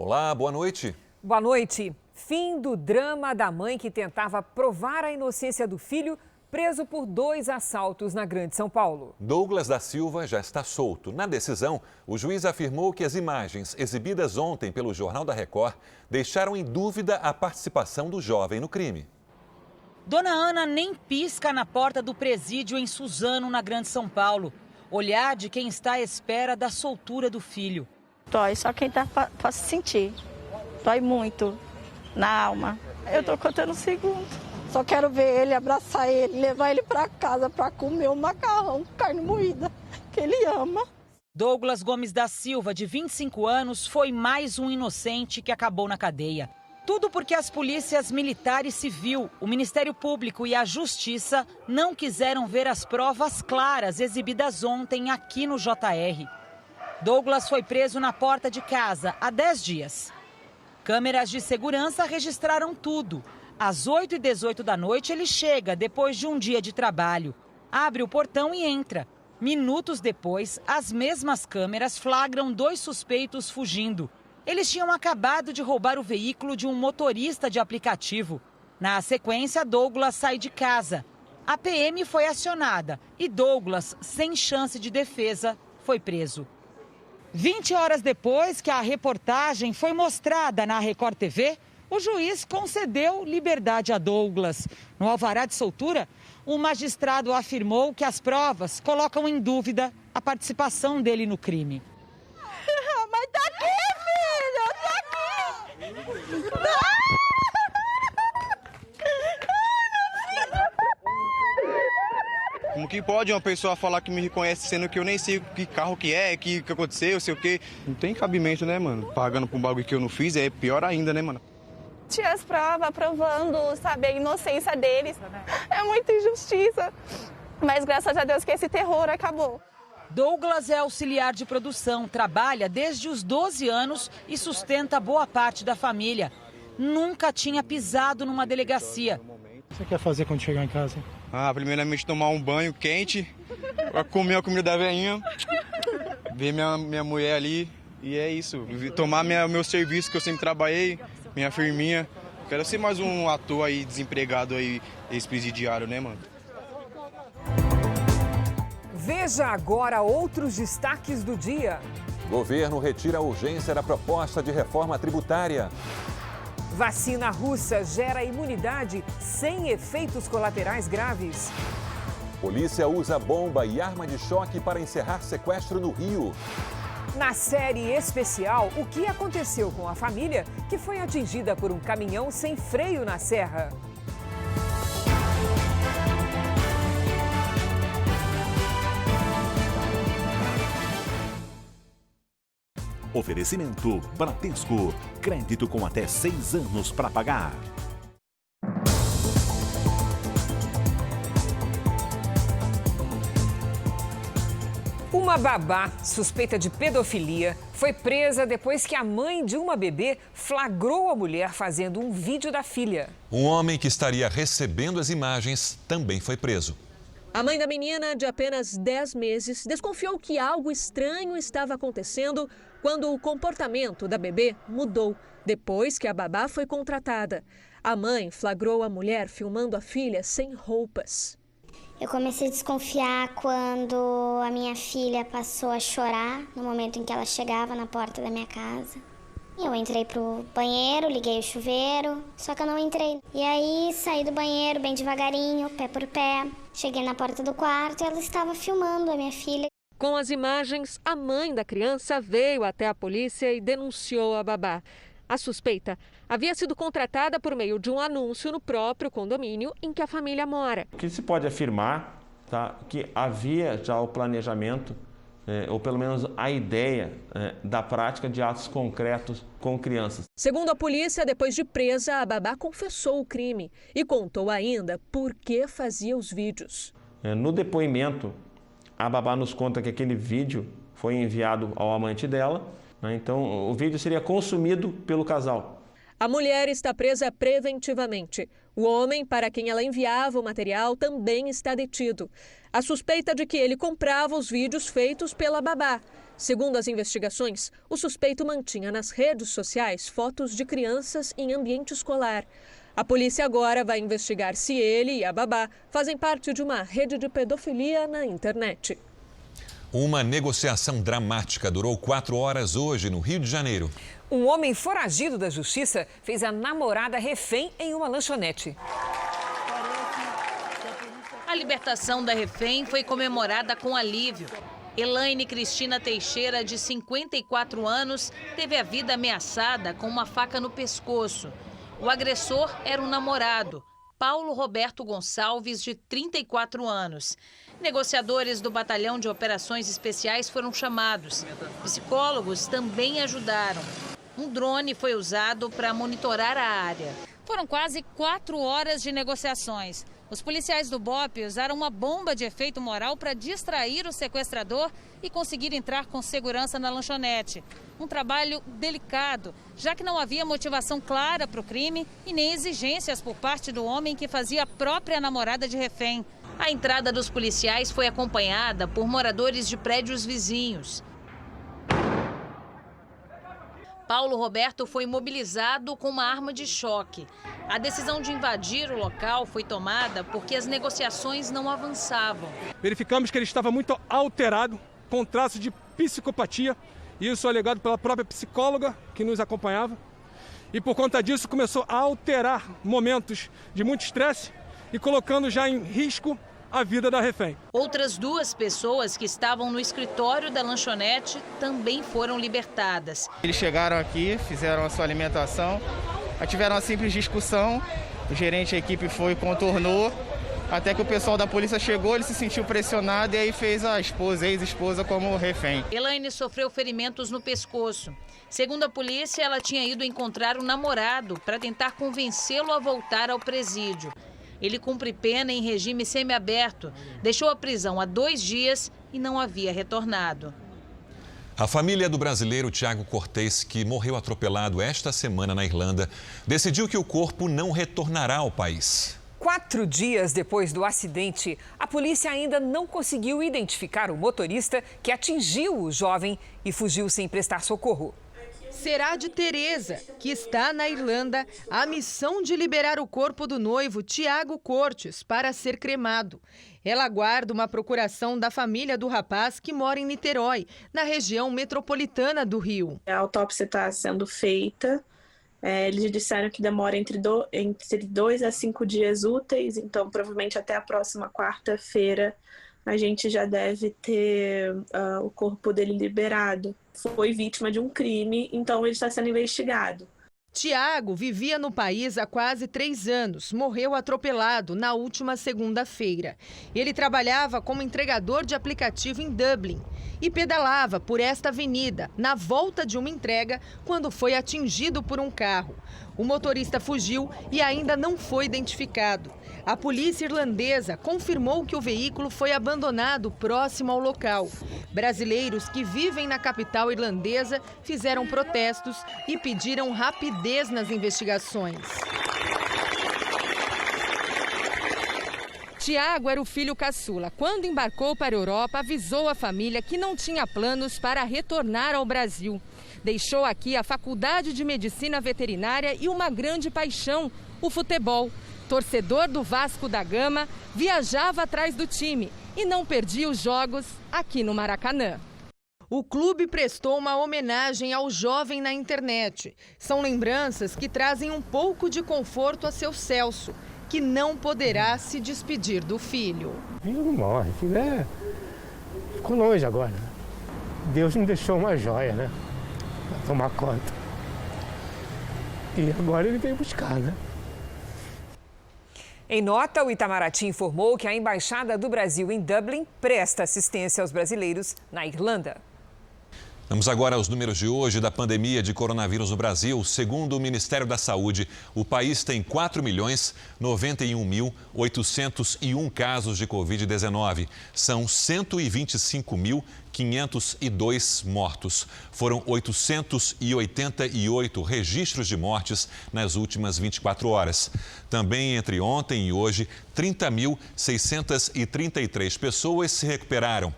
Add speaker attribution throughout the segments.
Speaker 1: Olá, boa noite.
Speaker 2: Boa noite. Fim do drama da mãe que tentava provar a inocência do filho, preso por 2 assaltos na Grande São Paulo.
Speaker 1: Douglas da Silva já está solto. Na decisão, o juiz afirmou que as imagens exibidas ontem pelo Jornal da Record deixaram em dúvida a participação do jovem no crime.
Speaker 3: Dona Ana nem pisca na porta do presídio em Suzano, na Grande São Paulo. Olhar de quem está à espera da soltura do filho.
Speaker 4: Dói, só quem tá pra se sentir. Dói muito na alma. Eu tô contando segundo. Só quero ver ele, abraçar ele, levar ele pra casa pra comer o macarrão, carne moída, que ele ama.
Speaker 3: Douglas Gomes da Silva, de 25 anos, foi mais um inocente que acabou na cadeia. Tudo porque as polícias militar e civil, o Ministério Público e a Justiça não quiseram ver as provas claras exibidas ontem aqui no JR. Douglas foi preso na porta de casa há 10 dias. Câmeras de segurança registraram tudo. Às 8h18 da noite, ele chega depois de um dia de trabalho. Abre o portão e entra. Minutos depois, as mesmas câmeras flagram 2 suspeitos fugindo. Eles tinham acabado de roubar o veículo de um motorista de aplicativo. Na sequência, Douglas sai de casa. A PM foi acionada e Douglas, sem chance de defesa, foi preso. 20 horas depois que a reportagem foi mostrada na Record TV, o juiz concedeu liberdade a Douglas. No alvará de soltura, o magistrado afirmou que as provas colocam em dúvida a participação dele no crime.
Speaker 4: Mas tá aqui, filho! Tá aqui!
Speaker 5: Como que pode uma pessoa falar que me reconhece, sendo que eu nem sei que carro que é, que aconteceu, sei o quê? Não tem cabimento, né, mano? Pagando por um bagulho que eu não fiz é pior ainda, né, mano?
Speaker 4: Tinha as provas provando, sabe, a inocência deles. É muita injustiça. Mas graças a Deus que esse terror acabou.
Speaker 3: Douglas é auxiliar de produção, trabalha desde os 12 anos e sustenta boa parte da família. Nunca tinha pisado numa delegacia.
Speaker 6: O que você quer fazer quando chegar em casa?
Speaker 5: Primeiramente tomar um banho quente, comer a comida da velhinha, ver minha mulher ali e é isso. Tomar meu serviço que eu sempre trabalhei, minha firminha. Quero ser mais um ator aí, desempregado aí, ex-presidiário, né, mano?
Speaker 2: Veja agora outros destaques do dia.
Speaker 1: Governo retira a urgência da proposta de reforma tributária.
Speaker 2: Vacina russa gera imunidade sem efeitos colaterais graves.
Speaker 1: Polícia usa bomba e arma de choque para encerrar sequestro no Rio.
Speaker 2: Na série especial, o que aconteceu com a família que foi atingida por um caminhão sem freio na serra?
Speaker 7: Oferecimento Bradesco. Crédito com até 6 anos para pagar.
Speaker 2: Uma babá suspeita de pedofilia foi presa depois que a mãe de uma bebê flagrou a mulher fazendo um vídeo da filha.
Speaker 1: Um homem que estaria recebendo as imagens também foi preso.
Speaker 8: A mãe da menina, de apenas 10 meses, desconfiou que algo estranho estava acontecendo quando o comportamento da bebê mudou, depois que a babá foi contratada. A mãe flagrou a mulher filmando a filha sem roupas.
Speaker 9: Eu comecei a desconfiar quando a minha filha passou a chorar no momento em que ela chegava na porta da minha casa. Eu entrei pro banheiro, liguei o chuveiro, só que eu não entrei. E aí saí do banheiro bem devagarinho, pé por pé. Cheguei na porta do quarto e ela estava filmando a minha filha.
Speaker 8: Com as imagens, a mãe da criança veio até a polícia e denunciou a babá. A suspeita havia sido contratada por meio de um anúncio no próprio condomínio em que a família mora.
Speaker 10: O que se pode afirmar, que havia já o planejamento, ou pelo menos a ideia da prática de atos concretos com crianças.
Speaker 8: Segundo a polícia, depois de presa, a babá confessou o crime e contou ainda por que fazia os vídeos.
Speaker 10: No depoimento, a babá nos conta que aquele vídeo foi enviado ao amante dela, então o vídeo seria consumido pelo casal.
Speaker 8: A mulher está presa preventivamente. O homem para quem ela enviava o material também está detido. A suspeita de que ele comprava os vídeos feitos pela babá. Segundo as investigações, o suspeito mantinha nas redes sociais fotos de crianças em ambiente escolar. A polícia agora vai investigar se ele e a babá fazem parte de uma rede de pedofilia na internet.
Speaker 1: Uma negociação dramática durou 4 horas hoje no Rio de Janeiro.
Speaker 2: Um homem foragido da justiça fez a namorada refém em uma lanchonete.
Speaker 3: A libertação da refém foi comemorada com alívio. Elaine Cristina Teixeira, de 54 anos, teve a vida ameaçada com uma faca no pescoço. O agressor era um namorado, Paulo Roberto Gonçalves, de 34 anos. Negociadores do Batalhão de Operações Especiais foram chamados. Psicólogos também ajudaram. Um drone foi usado para monitorar a área. Foram quase 4 horas de negociações. Os policiais do BOPE usaram uma bomba de efeito moral para distrair o sequestrador e conseguir entrar com segurança na lanchonete. Um trabalho delicado, já que não havia motivação clara para o crime e nem exigências por parte do homem que fazia a própria namorada de refém. A entrada dos policiais foi acompanhada por moradores de prédios vizinhos. Paulo Roberto foi imobilizado com uma arma de choque. A decisão de invadir o local foi tomada porque as negociações não avançavam.
Speaker 6: Verificamos que ele estava muito alterado, com traço de psicopatia, isso alegado pela própria psicóloga que nos acompanhava. E por conta disso começou a alterar momentos de muito estresse e colocando já em risco a vida da refém.
Speaker 3: Outras 2 pessoas que estavam no escritório da lanchonete também foram libertadas.
Speaker 5: Eles chegaram aqui, fizeram a sua alimentação, tiveram uma simples discussão, o gerente da equipe foi e contornou, até que o pessoal da polícia chegou, ele se sentiu pressionado e aí fez a ex-esposa como refém.
Speaker 3: Elaine sofreu ferimentos no pescoço. Segundo a polícia, ela tinha ido encontrar o namorado para tentar convencê-lo a voltar ao presídio. Ele cumpre pena em regime semiaberto, deixou a prisão há 2 dias e não havia retornado.
Speaker 1: A família do brasileiro Tiago Cortez, que morreu atropelado esta semana na Irlanda, decidiu que o corpo não retornará ao país.
Speaker 2: 4 dias depois do acidente, a polícia ainda não conseguiu identificar o motorista que atingiu o jovem e fugiu sem prestar socorro.
Speaker 11: Será de Teresa, que está na Irlanda, a missão de liberar o corpo do noivo Tiago Cortes para ser cremado. Ela aguarda uma procuração da família do rapaz que mora em Niterói, na região metropolitana do Rio.
Speaker 12: A autópsia está sendo feita. Eles disseram que demora entre 2 a 5 dias úteis, então provavelmente até a próxima quarta-feira a gente já deve ter o corpo dele liberado. Foi vítima de um crime, então ele está sendo investigado.
Speaker 11: Tiago vivia no país há quase 3 anos. Morreu atropelado na última segunda-feira. Ele trabalhava como entregador de aplicativo em Dublin e pedalava por esta avenida na volta de uma entrega quando foi atingido por um carro. O motorista fugiu e ainda não foi identificado. A polícia irlandesa confirmou que o veículo foi abandonado próximo ao local. Brasileiros que vivem na capital irlandesa fizeram protestos e pediram rapidez nas investigações. Tiago era o filho caçula. Quando embarcou para a Europa, avisou a família que não tinha planos para retornar ao Brasil. Deixou aqui a faculdade de medicina veterinária e uma grande paixão, o futebol. Torcedor do Vasco da Gama, viajava atrás do time e não perdia os jogos aqui no Maracanã. O clube prestou uma homenagem ao jovem na internet. São lembranças que trazem um pouco de conforto a seu Celso, que não poderá se despedir do filho.
Speaker 13: Filho não morre, filho ficou longe agora. Deus me deixou uma joia, né? Pra tomar conta. E agora ele veio buscar, né?
Speaker 2: Em nota, o Itamaraty informou que a Embaixada do Brasil em Dublin presta assistência aos brasileiros na Irlanda.
Speaker 1: Vamos agora aos números de hoje da pandemia de coronavírus no Brasil. Segundo o Ministério da Saúde, o país tem 4.091.801 casos de Covid-19. São 125.502 mortos. Foram 888 registros de mortes nas últimas 24 horas. Também entre ontem e hoje, 30.633 pessoas se recuperaram.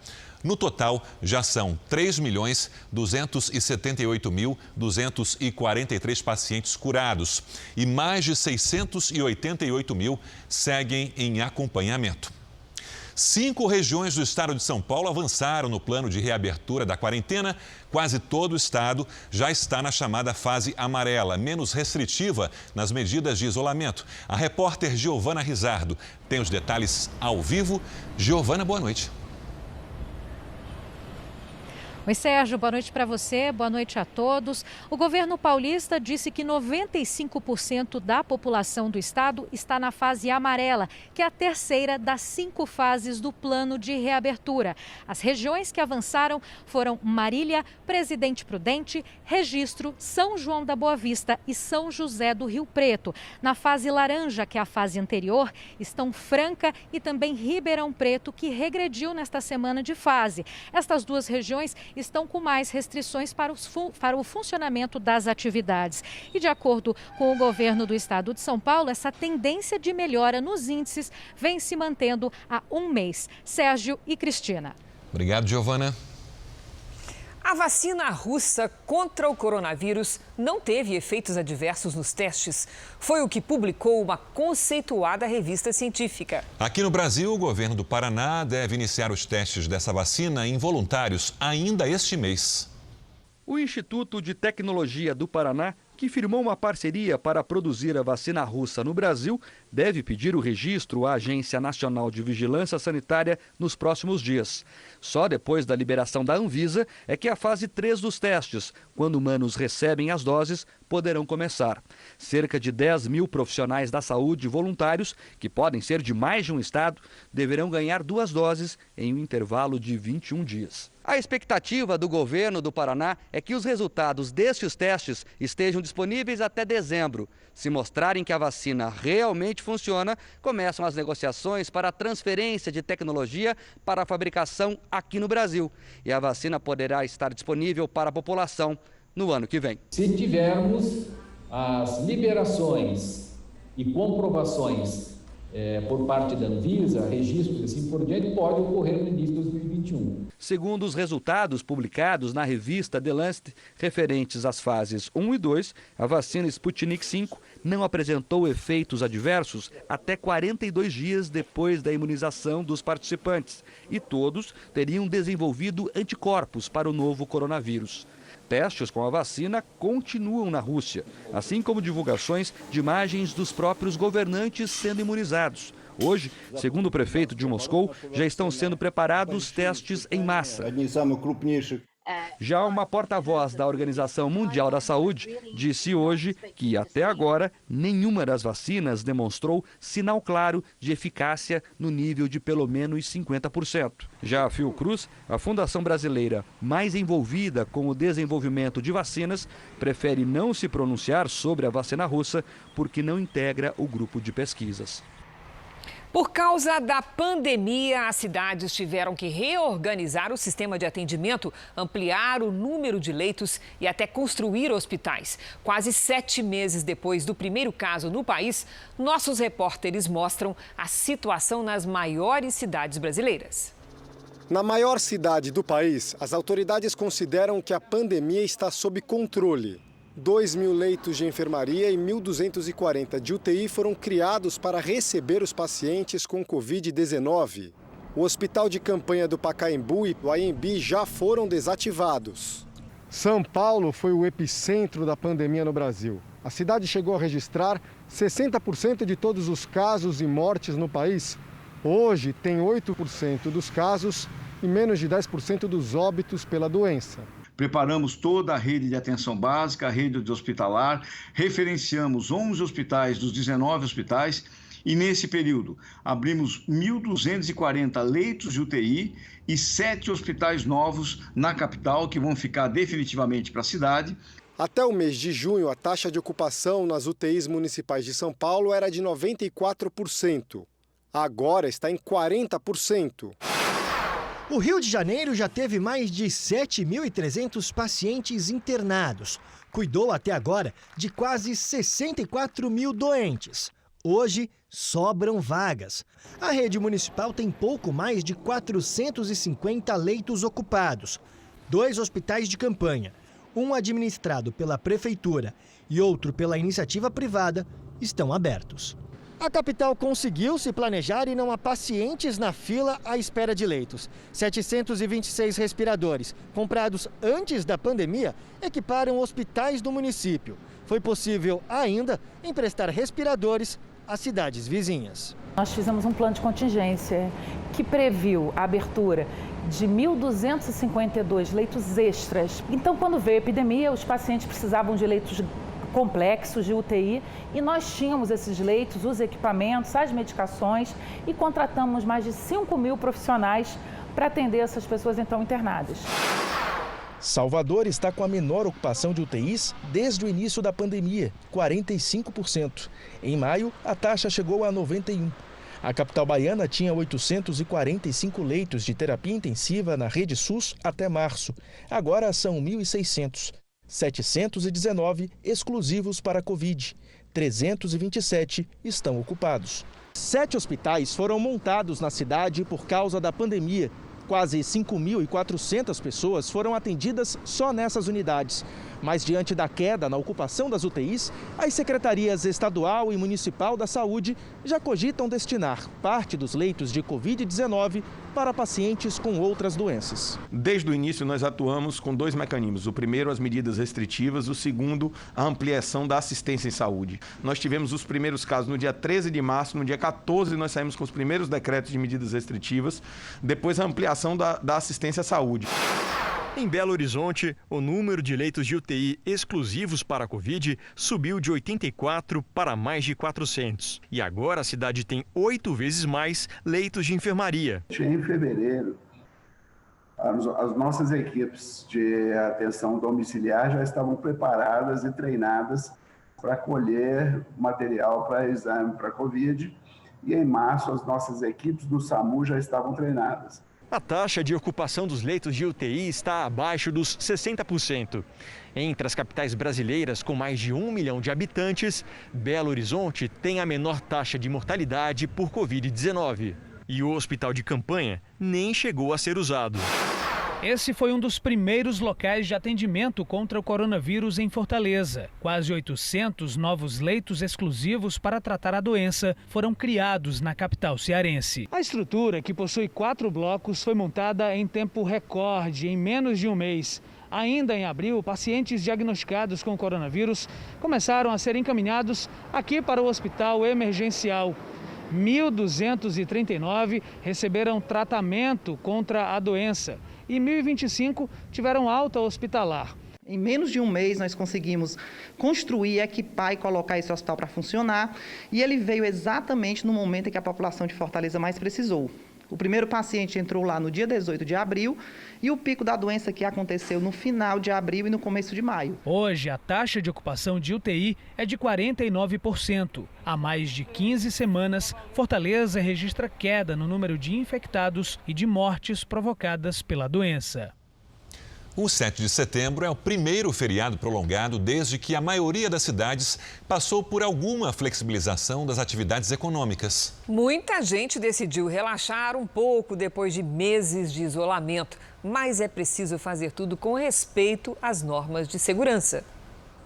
Speaker 1: No total, já são 3.278.243 pacientes curados e mais de 688 mil seguem em acompanhamento. 5 regiões do estado de São Paulo avançaram no plano de reabertura da quarentena. Quase todo o estado já está na chamada fase amarela, menos restritiva nas medidas de isolamento. A repórter Giovana Rizardo tem os detalhes ao vivo. Giovana, boa noite.
Speaker 14: Oi, Sérgio, boa noite para você, boa noite a todos. O governo paulista disse que 95% da população do estado está na fase amarela, que é a terceira das 5 fases do plano de reabertura. As regiões que avançaram foram Marília, Presidente Prudente, Registro, São João da Boa Vista e São José do Rio Preto. Na fase laranja, que é a fase anterior, estão Franca e também Ribeirão Preto, que regrediu nesta semana de fase. Estas 2 regiões estão com mais restrições para o funcionamento das atividades. E de acordo com o governo do estado de São Paulo, essa tendência de melhora nos índices vem se mantendo há 1 mês. Sérgio e Cristina.
Speaker 1: Obrigado, Giovana.
Speaker 2: A vacina russa contra o coronavírus não teve efeitos adversos nos testes. Foi o que publicou uma conceituada revista científica.
Speaker 1: Aqui no Brasil, o governo do Paraná deve iniciar os testes dessa vacina em voluntários ainda este mês.
Speaker 15: O Instituto de Tecnologia do Paraná, que firmou uma parceria para produzir a vacina russa no Brasil, deve pedir o registro à Agência Nacional de Vigilância Sanitária nos próximos dias. Só depois da liberação da Anvisa é que a fase 3 dos testes, quando humanos recebem as doses, poderão começar. Cerca de 10 mil profissionais da saúde voluntários, que podem ser de mais de um estado, deverão ganhar 2 doses em um intervalo de 21 dias. A expectativa do governo do Paraná é que os resultados destes testes estejam disponíveis até dezembro. Se mostrarem que a vacina realmente funciona, começam as negociações para a transferência de tecnologia para a fabricação aqui no Brasil. E a vacina poderá estar disponível para a população no ano que vem.
Speaker 16: Se tivermos as liberações e comprovações por parte da Anvisa, registros e assim por diante, pode ocorrer no início de 2021.
Speaker 15: Segundo os resultados publicados na revista The Lancet, referentes às fases 1 e 2, a vacina Sputnik V não apresentou efeitos adversos até 42 dias depois da imunização dos participantes e todos teriam desenvolvido anticorpos para o novo coronavírus. Testes com a vacina continuam na Rússia, assim como divulgações de imagens dos próprios governantes sendo imunizados. Hoje, segundo o prefeito de Moscou, já estão sendo preparados testes em massa. Já uma porta-voz da Organização Mundial da Saúde disse hoje que, até agora, nenhuma das vacinas demonstrou sinal claro de eficácia no nível de pelo menos 50%. Já a Fiocruz, a fundação brasileira mais envolvida com o desenvolvimento de vacinas, prefere não se pronunciar sobre a vacina russa porque não integra o grupo de pesquisas.
Speaker 2: Por causa da pandemia, as cidades tiveram que reorganizar o sistema de atendimento, ampliar o número de leitos e até construir hospitais. Quase 7 meses depois do primeiro caso no país, nossos repórteres mostram a situação nas maiores cidades brasileiras.
Speaker 17: Na maior cidade do país, as autoridades consideram que a pandemia está sob controle. 2.000 leitos de enfermaria e 1.240 de UTI foram criados para receber os pacientes com Covid-19. O hospital de campanha do Pacaembu e do Anhembi já foram desativados.
Speaker 13: São Paulo foi o epicentro da pandemia no Brasil. A cidade chegou a registrar 60% de todos os casos e mortes no país. Hoje tem 8% dos casos e menos de 10% dos óbitos pela doença.
Speaker 18: Preparamos toda a rede de atenção básica, a rede de hospitalar, referenciamos 11 hospitais dos 19 hospitais e, nesse período, abrimos 1.240 leitos de UTI e 7 hospitais novos na capital que vão ficar definitivamente para a cidade.
Speaker 17: Até o mês de junho, a taxa de ocupação nas UTIs municipais de São Paulo era de 94%. Agora está em 40%.
Speaker 19: O Rio de Janeiro já teve mais de 7.300 pacientes internados. Cuidou até agora de quase 64 mil doentes. Hoje, sobram vagas. A rede municipal tem pouco mais de 450 leitos ocupados. 2 hospitais de campanha, um administrado pela prefeitura e outro pela iniciativa privada, estão abertos. A capital conseguiu se planejar e não há pacientes na fila à espera de leitos. 726 respiradores, comprados antes da pandemia, equiparam hospitais do município. Foi possível ainda emprestar respiradores às cidades vizinhas.
Speaker 20: Nós fizemos um plano de contingência que previu a abertura de 1.252 leitos extras. Então, quando veio a epidemia, os pacientes precisavam de leitos complexos de UTI e nós tínhamos esses leitos, os equipamentos, as medicações e contratamos mais de 5.000 profissionais para atender essas pessoas então internadas.
Speaker 21: Salvador está com a menor ocupação de UTIs desde o início da pandemia, 45%. Em maio, a taxa chegou a 91%. A capital baiana tinha 845 leitos de terapia intensiva na rede SUS até março. Agora são 1.600. 719 exclusivos para a Covid. 327 estão ocupados. 7 hospitais foram montados na cidade por causa da pandemia. Quase 5.400 pessoas foram atendidas só nessas unidades. Mas diante da queda na ocupação das UTIs, as secretarias estadual e municipal da saúde já cogitam destinar parte dos leitos de Covid-19 para pacientes com outras doenças.
Speaker 10: Desde o início nós atuamos com 2 mecanismos. O primeiro, as medidas restritivas. O segundo, a ampliação da assistência em saúde. Nós tivemos os primeiros casos no dia 13 de março, no dia 14 nós saímos com os primeiros decretos de medidas restritivas. Depois a ampliação da assistência à saúde.
Speaker 22: Em Belo Horizonte, o número de leitos de UTI exclusivos para a Covid subiu de 84 para mais de 400. E agora a cidade tem 8 vezes mais leitos de enfermaria.
Speaker 23: Em fevereiro, as nossas equipes de atenção domiciliar já estavam preparadas e treinadas para colher material para exame para Covid. E em março, as nossas equipes do SAMU já estavam treinadas.
Speaker 22: A taxa de ocupação dos leitos de UTI está abaixo dos 60%. Entre as capitais brasileiras com mais de 1 milhão de habitantes, Belo Horizonte tem a menor taxa de mortalidade por Covid-19. E o hospital de campanha nem chegou a ser usado.
Speaker 24: Esse foi um dos primeiros locais de atendimento contra o coronavírus em Fortaleza. Quase 800 novos leitos exclusivos para tratar a doença foram criados na capital cearense. A estrutura, que possui 4 blocos, foi montada em tempo recorde, em menos de um mês. Ainda em abril, pacientes diagnosticados com coronavírus começaram a ser encaminhados aqui para o hospital emergencial. 1.239 receberam tratamento contra a doença e 1.025 tiveram alta hospitalar.
Speaker 25: Em menos de um mês, nós conseguimos construir, equipar e colocar esse hospital para funcionar. E ele veio exatamente no momento em que a população de Fortaleza mais precisou. O primeiro paciente entrou lá no dia 18 de abril e o pico da doença que aconteceu no final de abril e no começo de maio.
Speaker 24: Hoje, a taxa de ocupação de UTI é de 49%. Há mais de 15 semanas, Fortaleza registra queda no número de infectados e de mortes provocadas pela doença.
Speaker 1: O 7 de setembro é o primeiro feriado prolongado desde que a maioria das cidades passou por alguma flexibilização das atividades econômicas.
Speaker 2: Muita gente decidiu relaxar um pouco depois de meses de isolamento, mas é preciso fazer tudo com respeito às normas de segurança.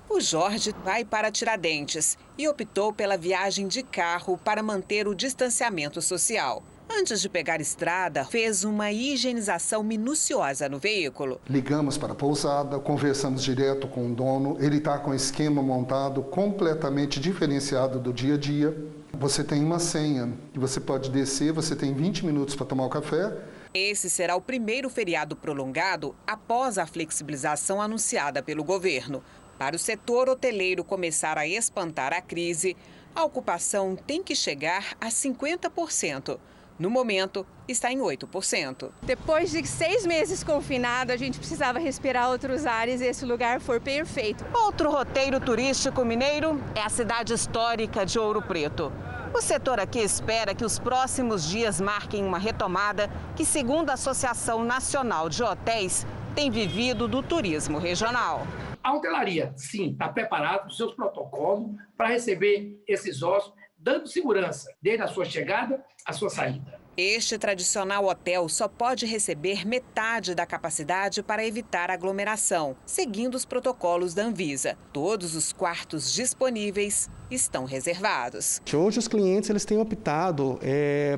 Speaker 26: O Jorge vai para Tiradentes e optou pela viagem de carro para manter o distanciamento social. Antes de pegar estrada, fez uma higienização minuciosa no veículo.
Speaker 27: Ligamos para a pousada, conversamos direto com o dono. Ele está com o esquema montado completamente diferenciado do dia a dia. Você tem uma senha que você pode descer, você tem 20 minutos para tomar o café.
Speaker 26: Esse será o primeiro feriado prolongado após a flexibilização anunciada pelo governo. Para o setor hoteleiro começar a espantar a crise, a ocupação tem que chegar a 50%. No momento, está em 8%.
Speaker 28: Depois de 6 meses confinado, a gente precisava respirar outros ares e esse lugar foi perfeito.
Speaker 26: Outro roteiro turístico mineiro é a cidade histórica de Ouro Preto. O setor aqui espera que os próximos dias marquem uma retomada que, segundo a Associação Nacional de Hotéis, tem vivido do turismo regional.
Speaker 29: A hotelaria, sim, está preparada com seus protocolos para receber esses hóspedes
Speaker 3: dando segurança, desde a sua chegada à sua saída.
Speaker 26: Este tradicional hotel só pode receber metade da capacidade para evitar aglomeração, seguindo os protocolos da Anvisa. Todos os quartos disponíveis estão reservados.
Speaker 4: Hoje os clientes eles têm optado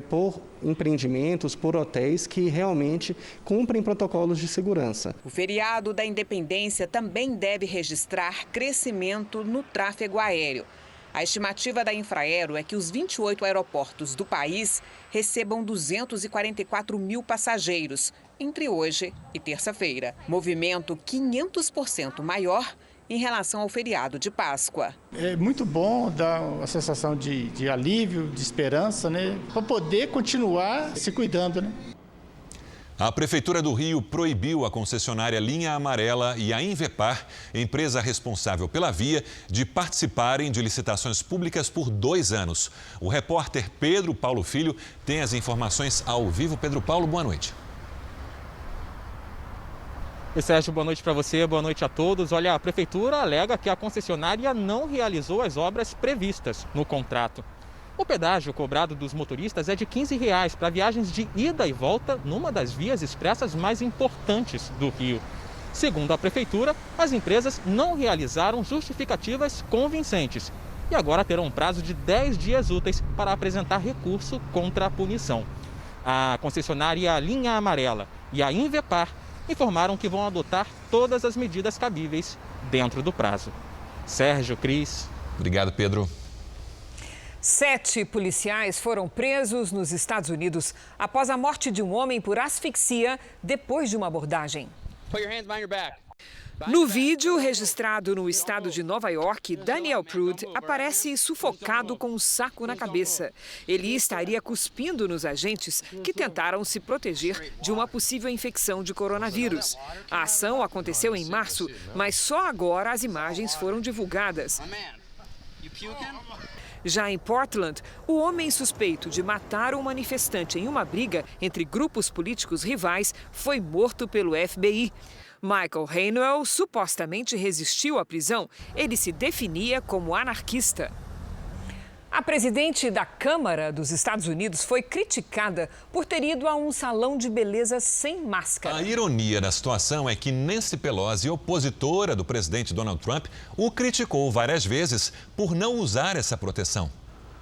Speaker 4: por empreendimentos, por hotéis que realmente cumprem protocolos de segurança.
Speaker 26: O feriado da Independência também deve registrar crescimento no tráfego aéreo. A estimativa da Infraero é que os 28 aeroportos do país recebam 244 mil passageiros entre hoje e terça-feira. Movimento 500% maior em relação ao feriado de Páscoa.
Speaker 5: É muito bom, dá uma sensação de alívio, de esperança, né? Para poder continuar se cuidando, né?
Speaker 1: A Prefeitura do Rio proibiu a concessionária Linha Amarela e a Invepar, empresa responsável pela via, de participarem de licitações públicas por 2 anos. O repórter Pedro Paulo Filho tem as informações ao vivo. Pedro Paulo, boa noite.
Speaker 6: Oi, Sérgio, boa noite para você, boa noite a todos. Olha, a Prefeitura alega que a concessionária não realizou as obras previstas no contrato. O pedágio cobrado dos motoristas é de R$ 15 para viagens de ida e volta numa das vias expressas mais importantes do Rio. Segundo a Prefeitura, as empresas não realizaram justificativas convincentes e agora terão um prazo de 10 dias úteis para apresentar recurso contra a punição. A concessionária Linha Amarela e a Invepar informaram que vão adotar todas as medidas cabíveis dentro do prazo. Sérgio, Cris.
Speaker 1: Obrigado, Pedro.
Speaker 2: 7 policiais foram presos nos Estados Unidos após a morte de um homem por asfixia depois de uma abordagem. No vídeo registrado no estado de Nova York, Daniel Prude aparece sufocado com um saco na cabeça. Ele estaria cuspindo nos agentes que tentaram se proteger de uma possível infecção de coronavírus. A ação aconteceu em março, mas só agora as imagens foram divulgadas. Já em Portland, o homem suspeito de matar um manifestante em uma briga entre grupos políticos rivais foi morto pelo FBI. Michael Hainwell supostamente resistiu à prisão. Ele se definia como anarquista. A presidente da Câmara dos Estados Unidos foi criticada por ter ido a um salão de beleza sem máscara.
Speaker 1: A ironia da situação é que Nancy Pelosi, opositora do presidente Donald Trump, o criticou várias vezes por não usar essa proteção.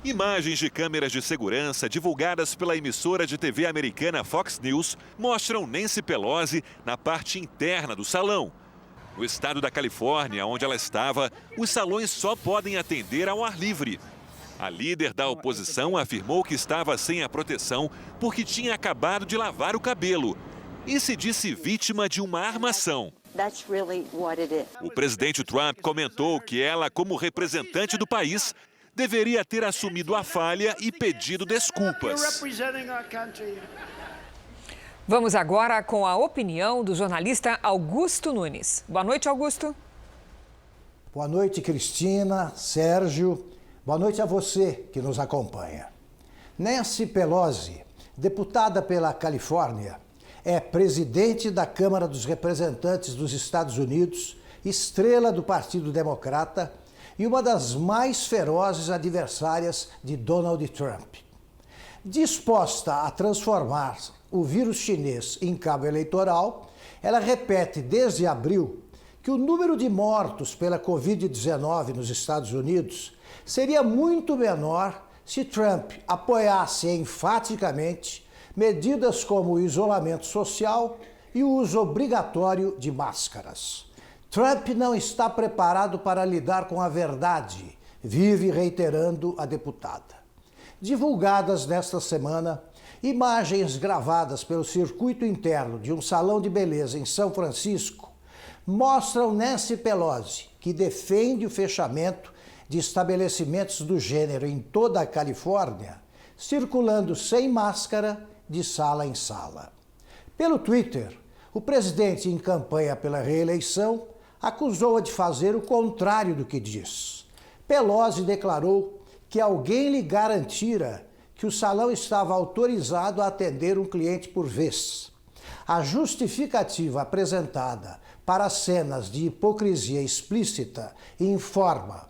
Speaker 1: Imagens de câmeras de segurança divulgadas pela emissora de TV americana Fox News mostram Nancy Pelosi na parte interna do salão. No estado da Califórnia, onde ela estava, os salões só podem atender ao ar livre. A líder da oposição afirmou que estava sem a proteção porque tinha acabado de lavar o cabelo e se disse vítima de uma armação. O presidente Trump comentou que ela, como representante do país, deveria ter assumido a falha e pedido desculpas.
Speaker 2: Vamos agora com a opinião do jornalista Augusto Nunes. Boa noite, Augusto.
Speaker 7: Boa noite, Cristina, Sérgio. Boa noite a você que nos acompanha. Nancy Pelosi, deputada pela Califórnia, é presidente da Câmara dos Representantes dos Estados Unidos, estrela do Partido Democrata e uma das mais ferozes adversárias de Donald Trump. Disposta a transformar o vírus chinês em cabo eleitoral, ela repete desde abril que o número de mortos pela Covid-19 nos Estados Unidos seria muito menor se Trump apoiasse enfaticamente medidas como o isolamento social e o uso obrigatório de máscaras. Trump não está preparado para lidar com a verdade, vive reiterando a deputada. Divulgadas nesta semana, imagens gravadas pelo circuito interno de um salão de beleza em São Francisco mostram Nancy Pelosi, que defende o fechamento de estabelecimentos do gênero em toda a Califórnia, circulando sem máscara de sala em sala. Pelo Twitter, o presidente em campanha pela reeleição acusou-a de fazer o contrário do que diz. Pelosi declarou que alguém lhe garantira que o salão estava autorizado a atender um cliente por vez. A justificativa apresentada para cenas de hipocrisia explícita informa: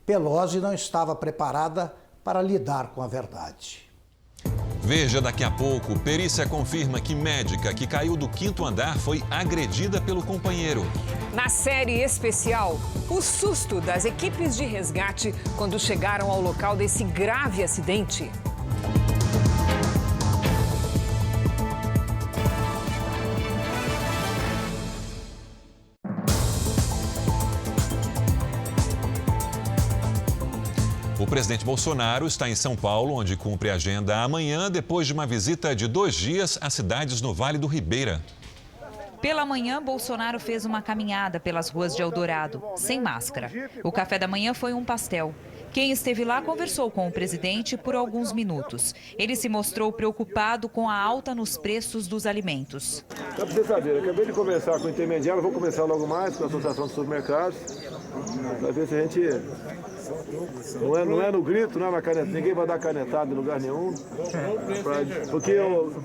Speaker 7: Pelosi não estava preparada para lidar com a verdade.
Speaker 1: Veja daqui a pouco, perícia confirma que médica que caiu do 5º andar foi agredida pelo companheiro.
Speaker 2: Na série especial, o susto das equipes de resgate quando chegaram ao local desse grave acidente.
Speaker 1: O presidente Bolsonaro está em São Paulo, onde cumpre a agenda amanhã, depois de uma visita de 2 dias a cidades no Vale do Ribeira.
Speaker 8: Pela manhã, Bolsonaro fez uma caminhada pelas ruas de Eldorado, sem máscara. O café da manhã foi um pastel. Quem esteve lá conversou com o presidente por alguns minutos. Ele se mostrou preocupado com a alta nos preços dos alimentos.
Speaker 9: Só para você saber, eu acabei de conversar com o intermediário, vou conversar logo mais com a Associação de Supermercados, para ver se a gente... Não é no grito, não é na caneta, ninguém vai dar canetada em lugar nenhum. Porque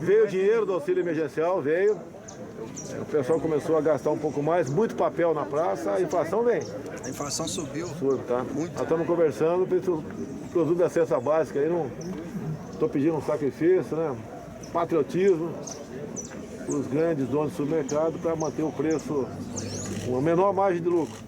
Speaker 9: veio o dinheiro do auxílio emergencial, veio. O pessoal começou a gastar um pouco mais, muito papel na praça, a inflação vem.
Speaker 11: A inflação subiu.
Speaker 9: Tá? Nós estamos conversando, produto da cesta básica aí, não estou pedindo um sacrifício, né? Patriotismo, os grandes donos do supermercado para manter o preço com a menor margem de lucro.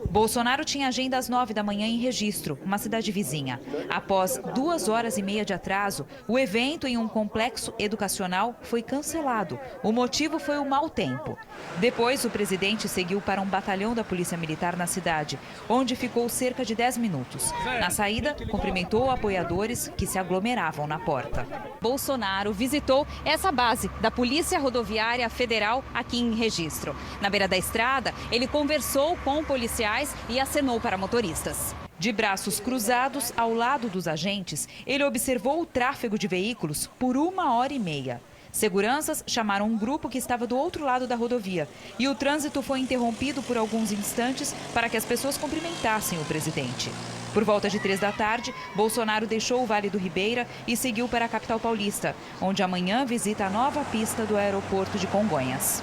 Speaker 8: Bolsonaro tinha agenda às 9 da manhã em Registro, uma cidade vizinha. Após 2 horas e meia de atraso, o evento em um complexo educacional foi cancelado. O motivo foi o mau tempo. Depois, o presidente seguiu para um batalhão da Polícia Militar na cidade, onde ficou cerca de 10 minutos. Na saída, cumprimentou apoiadores que se aglomeravam na porta.
Speaker 12: Bolsonaro visitou essa base da Polícia Rodoviária Federal aqui em Registro. Na beira da estrada, ele conversou com policiais e acenou para motoristas.
Speaker 8: De braços cruzados ao lado dos agentes, ele observou o tráfego de veículos por 1h30. Seguranças chamaram um grupo que estava do outro lado da rodovia e o trânsito foi interrompido por alguns instantes para que as pessoas cumprimentassem o presidente. Por volta de 3 da tarde, Bolsonaro deixou o Vale do Ribeira e seguiu para a capital paulista, onde amanhã visita a nova pista do aeroporto de Congonhas.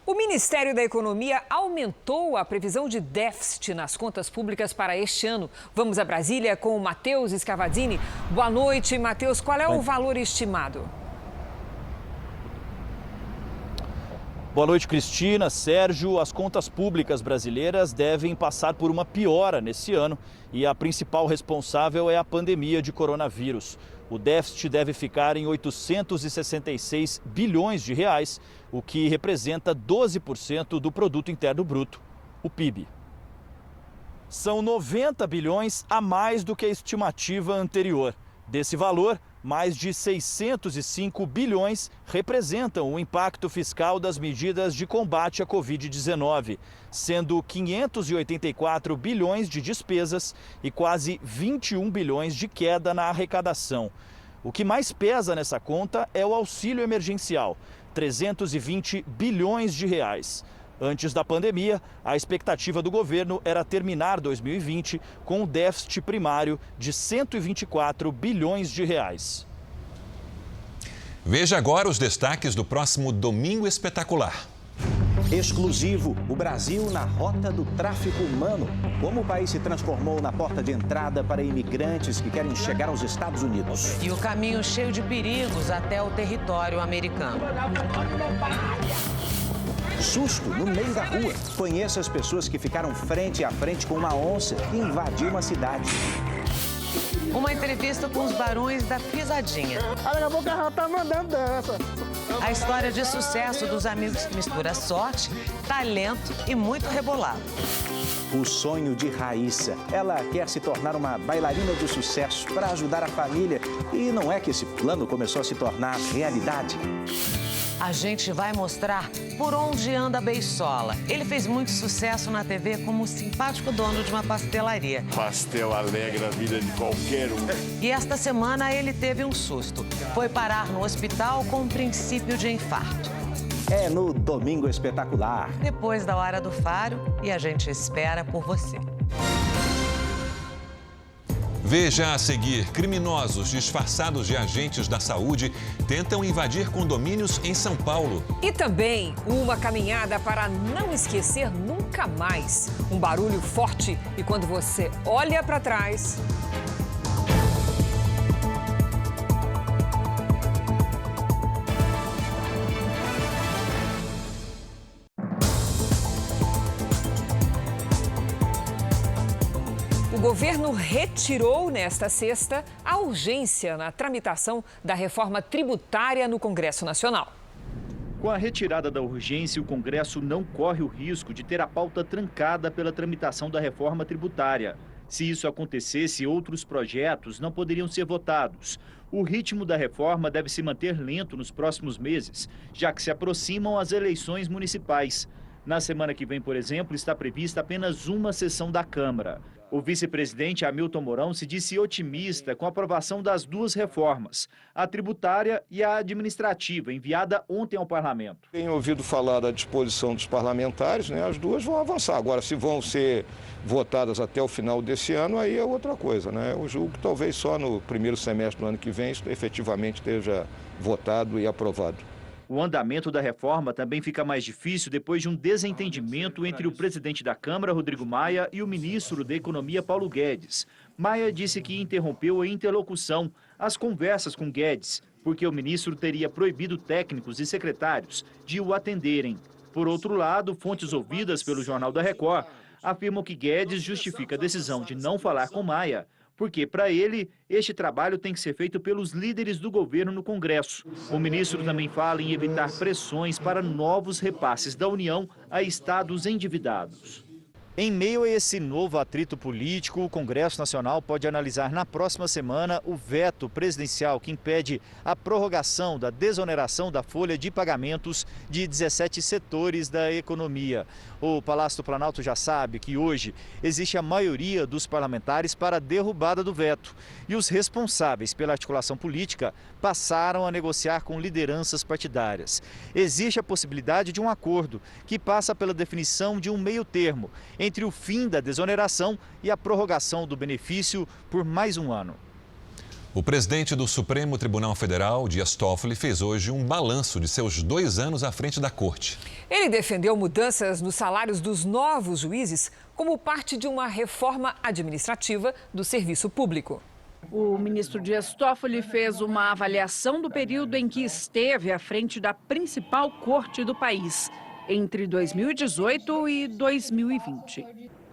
Speaker 2: O Ministério da Economia aumentou a previsão de déficit nas contas públicas para este ano. Vamos a Brasília com o Matheus Scavadini. Boa noite, Matheus. Qual é o valor estimado?
Speaker 13: Boa noite, Cristina, Sérgio. As contas públicas brasileiras devem passar por uma piora nesse ano e a principal responsável é a pandemia de coronavírus. O déficit deve ficar em 866 bilhões de reais, o que representa 12% do Produto Interno Bruto, o PIB. São 90 bilhões a mais do que a estimativa anterior. Desse valor, mais de 605 bilhões representam o impacto fiscal das medidas de combate à Covid-19, sendo 584 bilhões de despesas e quase 21 bilhões de queda na arrecadação. O que mais pesa nessa conta é o auxílio emergencial, 320 bilhões de reais. Antes da pandemia, a expectativa do governo era terminar 2020 com um déficit primário de 124 bilhões de reais.
Speaker 1: Veja agora os destaques do próximo Domingo Espetacular.
Speaker 14: Exclusivo, o Brasil na rota do tráfico humano. Como o país se transformou na porta de entrada para imigrantes que querem chegar aos Estados Unidos.
Speaker 15: E o caminho cheio de perigos até o território americano.
Speaker 14: Susto no meio da rua. Conheça as pessoas que ficaram frente a frente com uma onça que invadiu uma cidade.
Speaker 15: Uma entrevista com os barões da pisadinha.
Speaker 11: Daqui a pouco ela tá mandando dança.
Speaker 15: A história de sucesso dos amigos que mistura sorte, talento e muito rebolado.
Speaker 14: O sonho de Raíssa. Ela quer se tornar uma bailarina de sucesso para ajudar a família. E não é que esse plano começou a se tornar realidade.
Speaker 15: A gente vai mostrar por onde anda a Beisola. Ele fez muito sucesso na TV como o simpático dono de uma pastelaria.
Speaker 16: Pastel alegra a vida de qualquer um.
Speaker 15: E esta semana ele teve um susto. Foi parar no hospital com um princípio de infarto.
Speaker 14: É no Domingo Espetacular.
Speaker 15: Depois da Hora do Faro e a gente espera por você.
Speaker 1: Veja a seguir, criminosos disfarçados de agentes da saúde tentam invadir condomínios em São Paulo.
Speaker 2: E também uma caminhada para não esquecer nunca mais. Um barulho forte e quando você olha para trás... governo retirou nesta sexta a urgência na tramitação da reforma tributária no Congresso Nacional.
Speaker 13: Com a retirada da urgência, o Congresso não corre o risco de ter a pauta trancada pela tramitação da reforma tributária. Se isso acontecesse, outros projetos não poderiam ser votados. O ritmo da reforma deve se manter lento nos próximos meses, já que se aproximam as eleições municipais. Na semana que vem, por exemplo, está prevista apenas uma sessão da Câmara. O vice-presidente Hamilton Mourão se disse otimista com a aprovação das duas reformas, a tributária e a administrativa, enviada ontem ao parlamento.
Speaker 10: Tenho ouvido falar da disposição dos parlamentares, né? As duas vão avançar. Agora, se vão ser votadas até o final desse ano, aí é outra coisa, né? Eu julgo que talvez só no primeiro semestre do ano que vem isso efetivamente esteja votado e aprovado.
Speaker 13: O andamento da reforma também fica mais difícil depois de um desentendimento entre o presidente da Câmara, Rodrigo Maia, e o ministro da Economia, Paulo Guedes. Maia disse que interrompeu a interlocução, as conversas com Guedes, porque o ministro teria proibido técnicos e secretários de o atenderem. Por outro lado, fontes ouvidas pelo Jornal da Record afirmam que Guedes justifica a decisão de não falar com Maia, porque, para ele, este trabalho tem que ser feito pelos líderes do governo no Congresso. O ministro também fala em evitar pressões para novos repasses da União a estados endividados. Em meio a esse novo atrito político, o Congresso Nacional pode analisar na próxima semana o veto presidencial que impede a prorrogação da desoneração da folha de pagamentos de 17 setores da economia. O Palácio do Planalto já sabe que hoje existe a maioria dos parlamentares para a derrubada do veto. E os responsáveis pela articulação política passaram a negociar com lideranças partidárias. Existe a possibilidade de um acordo que passa pela definição de um meio termo entre o fim da desoneração e a prorrogação do benefício por mais um ano.
Speaker 1: O presidente do Supremo Tribunal Federal, Dias Toffoli, fez hoje um balanço de seus 2 anos à frente da corte.
Speaker 2: Ele defendeu mudanças nos salários dos novos juízes como parte de uma reforma administrativa do serviço público.
Speaker 17: O ministro Dias Toffoli fez uma avaliação do período em que esteve à frente da principal corte do país, entre 2018 e 2020.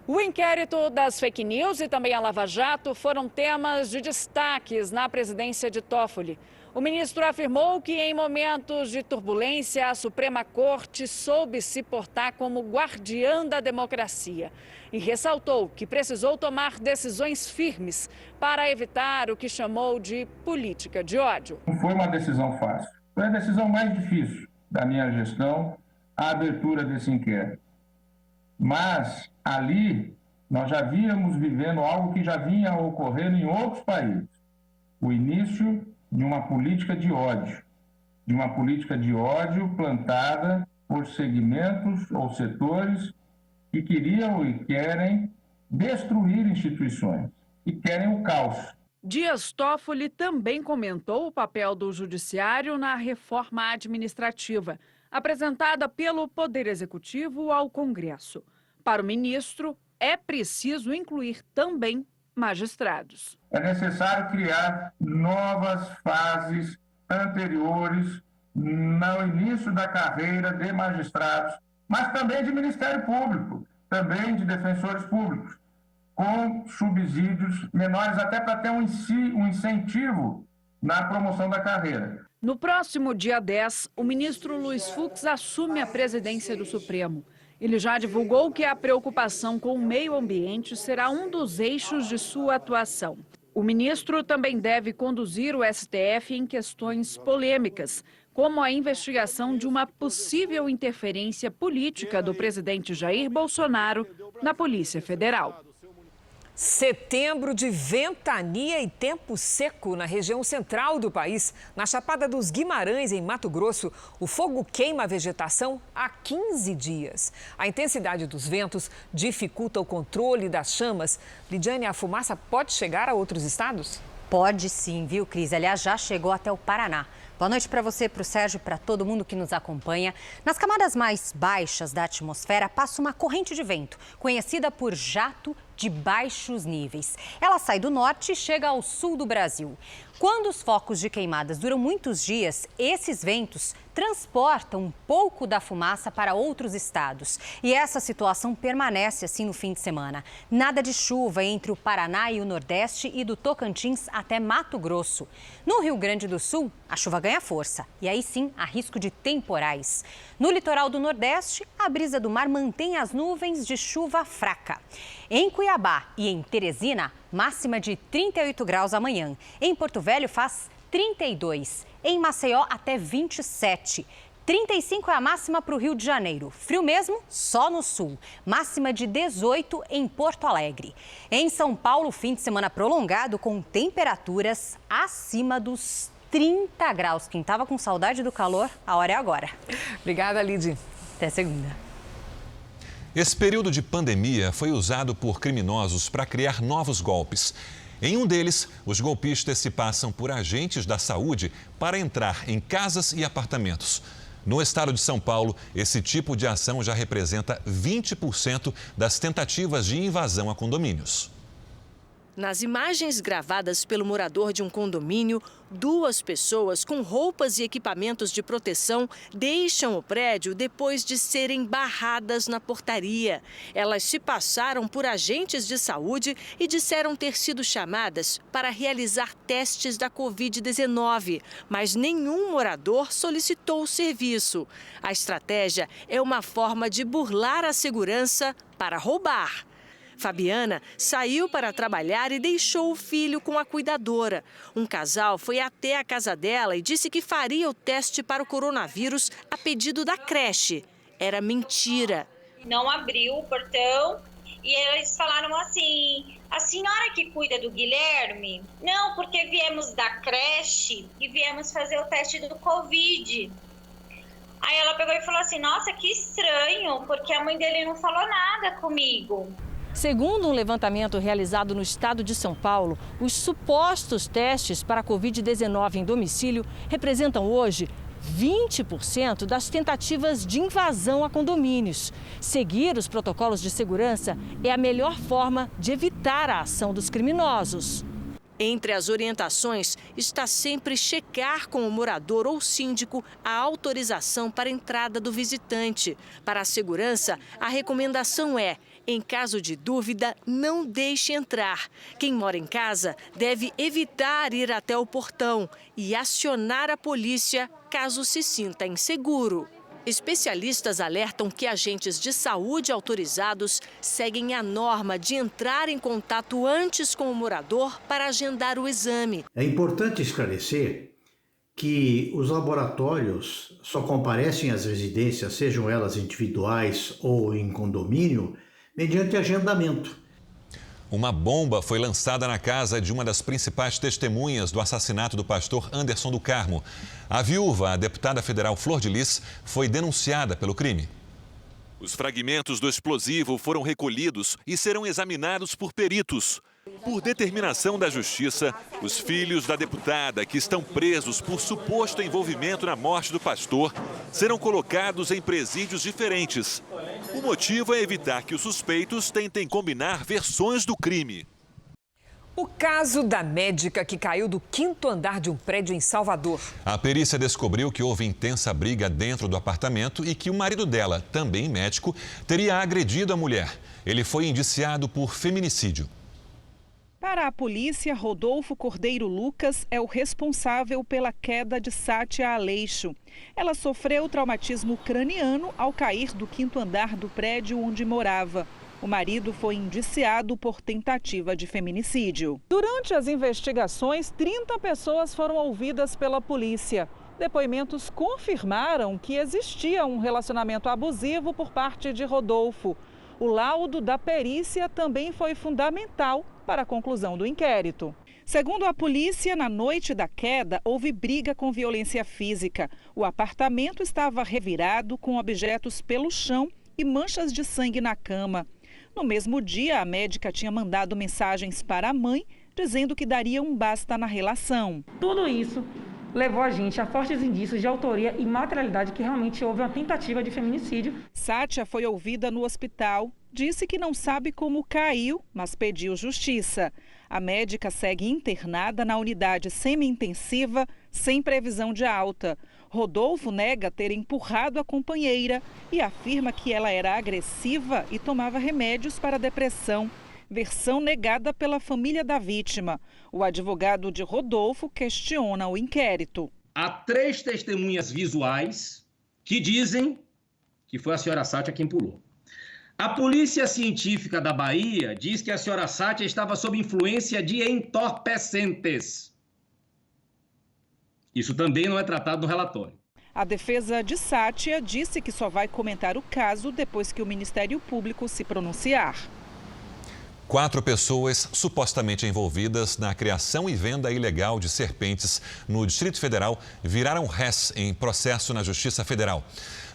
Speaker 17: O inquérito das fake news e também a Lava Jato foram temas de destaques na presidência de Toffoli. O ministro afirmou que em momentos de turbulência, a Suprema Corte soube se portar como guardiã da democracia e ressaltou que precisou tomar decisões firmes para evitar o que chamou de política de ódio.
Speaker 18: Não foi uma decisão fácil, foi a decisão mais difícil da minha gestão, a abertura desse inquérito. Mas ali nós já víamos vivendo algo que já vinha ocorrendo em outros países. O início de uma política de ódio. De uma política de ódio plantada por segmentos ou setores que queriam e querem destruir instituições e querem o caos.
Speaker 17: Dias Toffoli também comentou o papel do judiciário na reforma administrativa, apresentada pelo Poder Executivo ao Congresso. Para o ministro, é preciso incluir também magistrados.
Speaker 18: É necessário criar novas fases anteriores no início da carreira de magistrados, mas também de Ministério Público, também de defensores públicos, com subsídios menores, até para ter um incentivo na promoção da carreira.
Speaker 17: No próximo dia 10, o ministro Luiz Fux assume a presidência do Supremo. Ele já divulgou que a preocupação com o meio ambiente será um dos eixos de sua atuação. O ministro também deve conduzir o STF em questões polêmicas, como a investigação de uma possível interferência política do presidente Jair Bolsonaro na Polícia Federal.
Speaker 2: Setembro de ventania e tempo seco na região central do país. Na Chapada dos Guimarães, em Mato Grosso, o fogo queima a vegetação há 15 dias. A intensidade dos ventos dificulta o controle das chamas. Lidiane, a fumaça pode chegar a outros estados?
Speaker 19: Pode sim, viu, Cris? Aliás, já chegou até o Paraná. Boa noite para você, para o Sérgio, para todo mundo que nos acompanha. Nas camadas mais baixas da atmosfera passa uma corrente de vento, conhecida por jato de baixos níveis. Ela sai do norte e chega ao sul do Brasil. Quando os focos de queimadas duram muitos dias, esses ventos transporta um pouco da fumaça para outros estados. E essa situação permanece assim no fim de semana. Nada de chuva entre o Paraná e o Nordeste e do Tocantins até Mato Grosso. No Rio Grande do Sul, a chuva ganha força e aí sim há risco de temporais. No litoral do Nordeste, a brisa do mar mantém as nuvens de chuva fraca. Em Cuiabá e em Teresina, máxima de 38 graus amanhã. Em Porto Velho faz 32. Em Maceió, até 27. 35 é a máxima para o Rio de Janeiro. Frio mesmo, só no sul. Máxima de 18 em Porto Alegre. Em São Paulo, fim de semana prolongado com temperaturas acima dos 30 graus. Quem estava com saudade do calor, a hora é agora.
Speaker 2: Obrigada, Lidy.
Speaker 19: Até segunda.
Speaker 1: Esse período de pandemia foi usado por criminosos para criar novos golpes. Em um deles, os golpistas se passam por agentes da saúde para entrar em casas e apartamentos. No estado de São Paulo, esse tipo de ação já representa 20% das tentativas de invasão a condomínios.
Speaker 20: Nas imagens gravadas pelo morador de um condomínio, 2 pessoas com roupas e equipamentos de proteção deixam o prédio depois de serem barradas na portaria. Elas se passaram por agentes de saúde e disseram ter sido chamadas para realizar testes da Covid-19, mas nenhum morador solicitou o serviço. A estratégia é uma forma de burlar a segurança para roubar. Fabiana saiu para trabalhar e deixou o filho com a cuidadora. Um casal foi até a casa dela e disse que faria o teste para o coronavírus a pedido da creche. Era mentira.
Speaker 21: Não abriu o portão e eles falaram assim: a senhora que cuida do Guilherme? Não, porque viemos da creche e viemos fazer o teste do Covid. Aí ela pegou e falou assim: nossa, que estranho, porque a mãe dele não falou nada comigo.
Speaker 20: Segundo um levantamento realizado no estado de São Paulo, os supostos testes para a Covid-19 em domicílio representam hoje 20% das tentativas de invasão a condomínios. Seguir os protocolos de segurança é a melhor forma de evitar a ação dos criminosos. Entre as orientações está sempre checar com o morador ou síndico a autorização para a entrada do visitante. Para a segurança, a recomendação é: em caso de dúvida, não deixe entrar. Quem mora em casa deve evitar ir até o portão e acionar a polícia caso se sinta inseguro. Especialistas alertam que agentes de saúde autorizados seguem a norma de entrar em contato antes com o morador para agendar o exame.
Speaker 22: É importante esclarecer que os laboratórios só comparecem às residências, sejam elas individuais ou em condomínio, mediante agendamento.
Speaker 1: Uma bomba foi lançada na casa de uma das principais testemunhas do assassinato do pastor Anderson do Carmo. A viúva, a deputada federal Flor de Lis, foi denunciada pelo crime. Os fragmentos do explosivo foram recolhidos e serão examinados por peritos. Por determinação da Justiça, os filhos da deputada, que estão presos por suposto envolvimento na morte do pastor, serão colocados em presídios diferentes. O motivo é evitar que os suspeitos tentem combinar versões do crime.
Speaker 2: O caso da médica que caiu do 5º andar de um prédio em Salvador.
Speaker 1: A perícia descobriu que houve intensa briga dentro do apartamento e que o marido dela, também médico, teria agredido a mulher. Ele foi indiciado por feminicídio.
Speaker 23: Para a polícia, Rodolfo Cordeiro Lucas é o responsável pela queda de Sátia Aleixo. Ela sofreu traumatismo craniano ao cair do 5º andar do prédio onde morava. O marido foi indiciado por tentativa de feminicídio. Durante as investigações, 30 pessoas foram ouvidas pela polícia. Depoimentos confirmaram que existia um relacionamento abusivo por parte de Rodolfo. O laudo da perícia também foi fundamental para a conclusão do inquérito. Segundo a polícia, na noite da queda, houve briga com violência física. O apartamento estava revirado com objetos pelo chão e manchas de sangue na cama. No mesmo dia, a médica tinha mandado mensagens para a mãe, dizendo que daria um basta na relação.
Speaker 24: Tudo isso levou a gente a fortes indícios de autoria e materialidade que realmente houve uma tentativa de feminicídio.
Speaker 23: Sátia foi ouvida no hospital, disse que não sabe como caiu, mas pediu justiça. A médica segue internada na unidade semi-intensiva, sem previsão de alta. Rodolfo nega ter empurrado a companheira e afirma que ela era agressiva e tomava remédios para depressão. Versão negada pela família da vítima. O advogado de Rodolfo questiona o inquérito.
Speaker 3: Há 3 testemunhas visuais que dizem que foi a senhora Sátia quem pulou. A Polícia Científica da Bahia diz que a senhora Sátia estava sob influência de entorpecentes. Isso também não é tratado no relatório.
Speaker 23: A defesa de Sátia disse que só vai comentar o caso depois que o Ministério Público se pronunciar.
Speaker 1: 4 pessoas supostamente envolvidas na criação e venda ilegal de serpentes no Distrito Federal viraram réis em processo na Justiça Federal.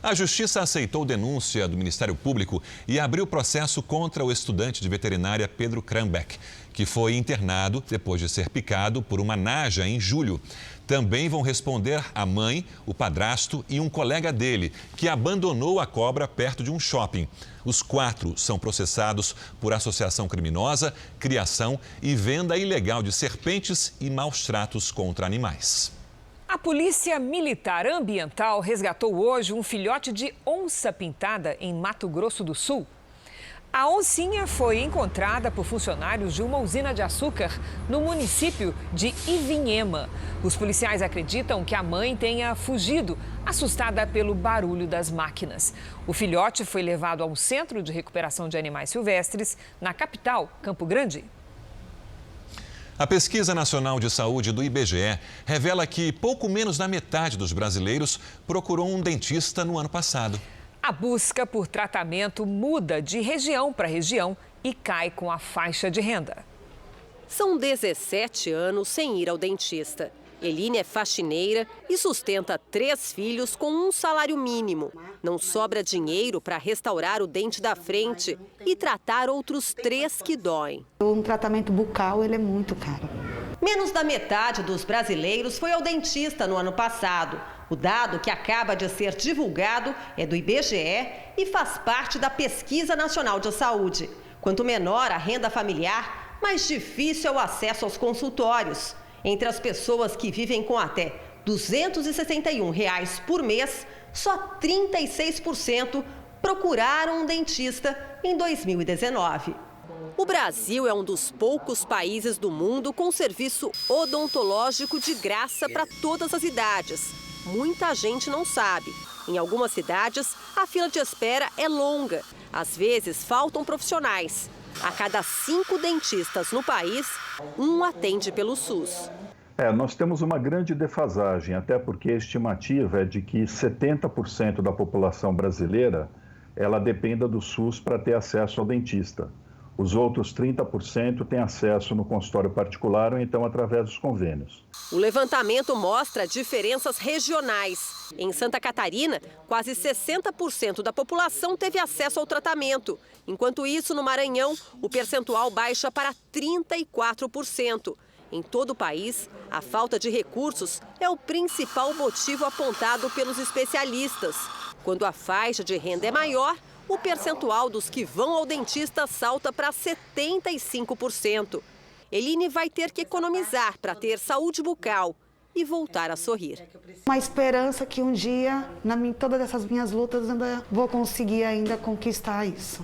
Speaker 1: A Justiça aceitou denúncia do Ministério Público e abriu processo contra o estudante de veterinária Pedro Krambeck, que foi internado depois de ser picado por uma naja em julho. Também vão responder a mãe, o padrasto e um colega dele, que abandonou a cobra perto de um shopping. Os 4 são processados por associação criminosa, criação e venda ilegal de serpentes e maus tratos contra animais.
Speaker 2: A Polícia Militar Ambiental resgatou hoje um filhote de onça-pintada em Mato Grosso do Sul. A oncinha foi encontrada por funcionários de uma usina de açúcar no município de Ivinhema. Os policiais acreditam que a mãe tenha fugido, assustada pelo barulho das máquinas. O filhote foi levado ao Centro de Recuperação de Animais Silvestres, na capital, Campo Grande.
Speaker 1: A Pesquisa Nacional de Saúde do IBGE revela que pouco menos da metade dos brasileiros procurou um dentista no ano passado.
Speaker 2: A busca por tratamento muda de região para região e cai com a faixa de renda.
Speaker 4: São 17 anos sem ir ao dentista. Eline é faxineira e sustenta 3 filhos com um salário mínimo. Não sobra dinheiro para restaurar o dente da frente e tratar outros 3 que doem.
Speaker 5: Um tratamento bucal ele é muito caro.
Speaker 4: Menos da metade dos brasileiros foi ao dentista no ano passado. O dado que acaba de ser divulgado é do IBGE e faz parte da Pesquisa Nacional de Saúde. Quanto menor a renda familiar, mais difícil é o acesso aos consultórios. Entre as pessoas que vivem com até R$ 261 por mês, só 36% procuraram um dentista em 2019. O Brasil é um dos poucos países do mundo com serviço odontológico de graça para todas as idades. Muita gente não sabe. Em algumas cidades, a fila de espera é longa. Às vezes, faltam profissionais. A cada 5 dentistas no país, 1 atende pelo SUS.
Speaker 6: Nós temos uma grande defasagem, até porque a estimativa é de que 70% da população brasileira ela dependa do SUS para ter acesso ao dentista. Os outros 30% têm acesso no consultório particular ou então através dos convênios.
Speaker 4: O levantamento mostra diferenças regionais. Em Santa Catarina, quase 60% da população teve acesso ao tratamento. Enquanto isso, no Maranhão, o percentual baixa para 34%. Em todo o país, a falta de recursos é o principal motivo apontado pelos especialistas. Quando a faixa de renda é maior, o percentual dos que vão ao dentista salta para 75%. Eline vai ter que economizar para ter saúde bucal e voltar a sorrir.
Speaker 5: Uma esperança que um dia, todas essas minhas lutas, ainda vou conseguir ainda conquistar isso.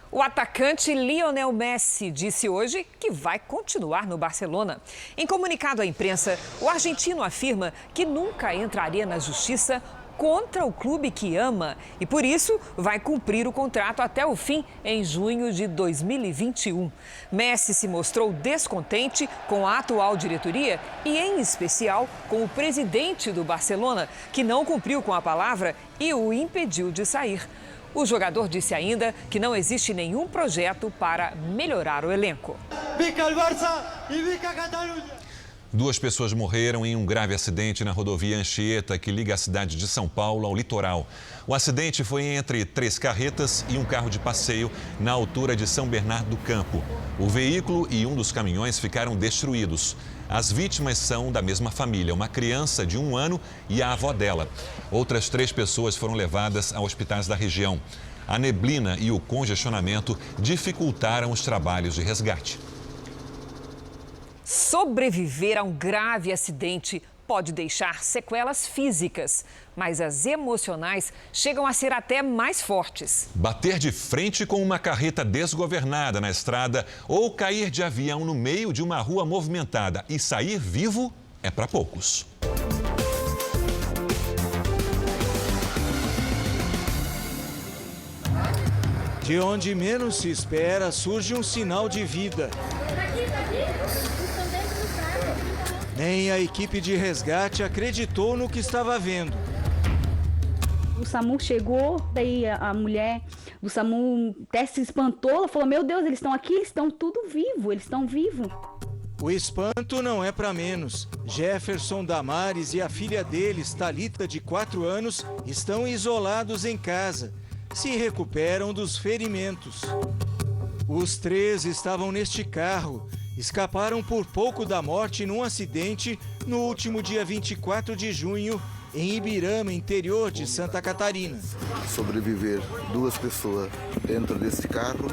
Speaker 2: O atacante Lionel Messi disse hoje que vai continuar no Barcelona. Em comunicado à imprensa, o argentino afirma que nunca entraria na justiça contra o clube que ama e, por isso, vai cumprir o contrato até o fim, em junho de 2021. Messi se mostrou descontente com a atual diretoria e, em especial, com o presidente do Barcelona, que não cumpriu com a palavra e o impediu de sair. O jogador disse ainda que não existe nenhum projeto para melhorar o elenco.
Speaker 11: Viva o Barça e viva a Catalunha!
Speaker 1: 2 pessoas morreram em um grave acidente na rodovia Anchieta, que liga a cidade de São Paulo ao litoral. O acidente foi entre 3 carretas e um carro de passeio na altura de São Bernardo do Campo. O veículo e um dos caminhões ficaram destruídos. As vítimas são da mesma família, uma criança de 1 ano e a avó dela. Outras 3 pessoas foram levadas a hospitais da região. A neblina e o congestionamento dificultaram os trabalhos de resgate.
Speaker 2: Sobreviver a um grave acidente pode deixar sequelas físicas, mas as emocionais chegam a ser até mais fortes.
Speaker 1: Bater de frente com uma carreta desgovernada na estrada ou cair de avião no meio de uma rua movimentada e sair vivo é para poucos.
Speaker 7: De onde menos se espera, surge um sinal de vida. Nem a equipe de resgate acreditou no que estava vendo.
Speaker 8: O SAMU chegou, daí a mulher do SAMU até se espantou, ela falou, meu Deus, eles estão aqui, eles estão tudo vivos, eles estão vivos.
Speaker 7: O espanto não é para menos. Jefferson Damares e a filha deles, Thalita, de 4 anos, estão isolados em casa. Se recuperam dos ferimentos. Os 3 estavam neste carro. Escaparam por pouco da morte num acidente no último dia 24 de junho, em Ibirama, interior de Santa Catarina.
Speaker 9: Sobreviver 2 pessoas dentro desse carro.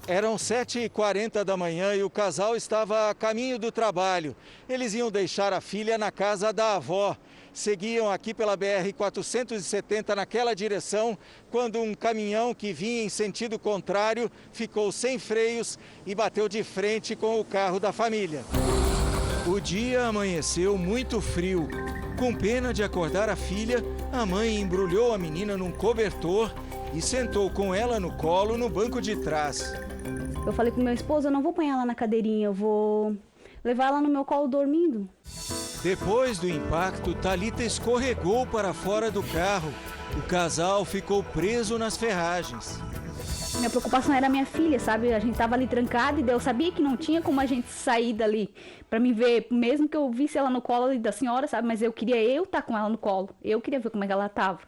Speaker 7: Eram 7h40 da manhã e o casal estava a caminho do trabalho. Eles iam deixar a filha na casa da avó. Seguiam aqui pela BR-470 naquela direção, quando um caminhão que vinha em sentido contrário ficou sem freios e bateu de frente com o carro da família. O dia amanheceu muito frio. Com pena de acordar a filha, a mãe embrulhou a menina num cobertor e sentou com ela no colo no banco de trás.
Speaker 8: Eu falei com meu esposo, eu não vou pôr ela na cadeirinha, eu vou levar ela no meu colo dormindo.
Speaker 7: Depois do impacto, Thalita escorregou para fora do carro. O casal ficou preso nas ferragens.
Speaker 8: Minha preocupação era a minha filha, sabe? A gente estava ali trancado e eu sabia que não tinha como a gente sair dali para me ver, mesmo que eu visse ela no colo da senhora, sabe? Mas eu queria estar com ela no colo. Eu queria ver como é que ela estava.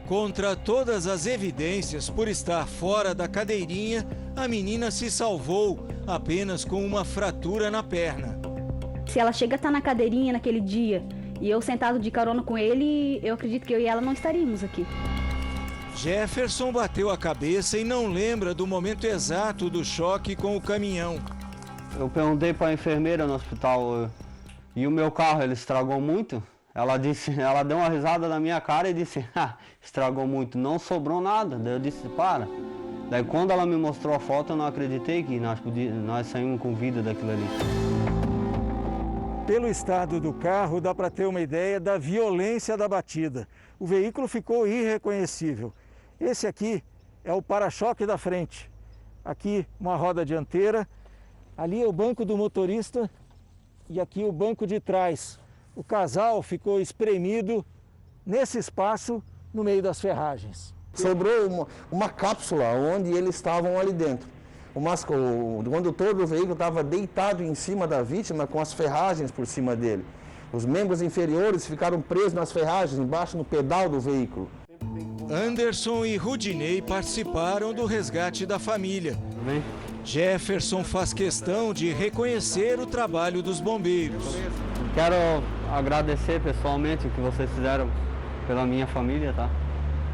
Speaker 7: Contra todas as evidências, por estar fora da cadeirinha, a menina se salvou apenas com uma fratura na perna.
Speaker 8: Se ela chega a estar na cadeirinha naquele dia e eu sentado de carona com ele, eu acredito que eu e ela não estaríamos aqui.
Speaker 7: Jefferson bateu a cabeça e não lembra do momento exato do choque com o caminhão.
Speaker 12: Eu perguntei para a enfermeira no hospital, e o meu carro, ele estragou muito? Ela deu uma risada na minha cara e disse, estragou muito, não sobrou nada. Daí eu disse, para. Daí quando ela me mostrou a foto, eu não acreditei que nós saímos com vida daquilo ali.
Speaker 7: Pelo estado do carro, dá para ter uma ideia da violência da batida. O veículo ficou irreconhecível. Esse aqui é o para-choque da frente. Aqui uma roda dianteira, ali é o banco do motorista e aqui o banco de trás. O casal ficou espremido nesse espaço no meio das ferragens.
Speaker 25: Sobrou uma cápsula onde eles estavam ali dentro. O condutor do veículo estava deitado em cima da vítima com as ferragens por cima dele. Os membros inferiores ficaram presos nas ferragens, embaixo no pedal do veículo.
Speaker 7: Anderson e Rudinei participaram do resgate da família. Jefferson faz questão de reconhecer o trabalho dos bombeiros.
Speaker 12: Quero agradecer pessoalmente o que vocês fizeram pela minha família, tá?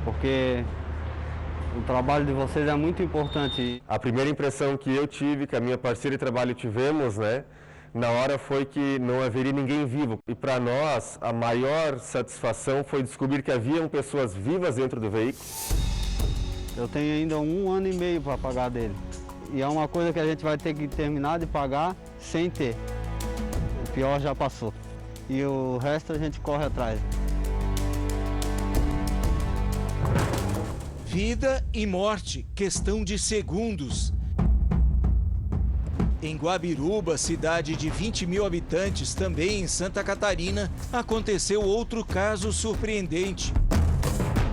Speaker 12: Porque o trabalho de vocês é muito importante.
Speaker 26: A primeira impressão que eu tive, que a minha parceira de trabalho tivemos, na hora foi que não haveria ninguém vivo. E para nós, a maior satisfação foi descobrir que haviam pessoas vivas dentro do veículo.
Speaker 12: Eu tenho ainda 1 ano e meio para pagar dele. E é uma coisa que a gente vai ter que terminar de pagar sem ter. O pior já passou. E o resto a gente corre atrás.
Speaker 7: Vida e morte, questão de segundos. Em Guabiruba, cidade de 20 mil habitantes, também em Santa Catarina, aconteceu outro caso surpreendente.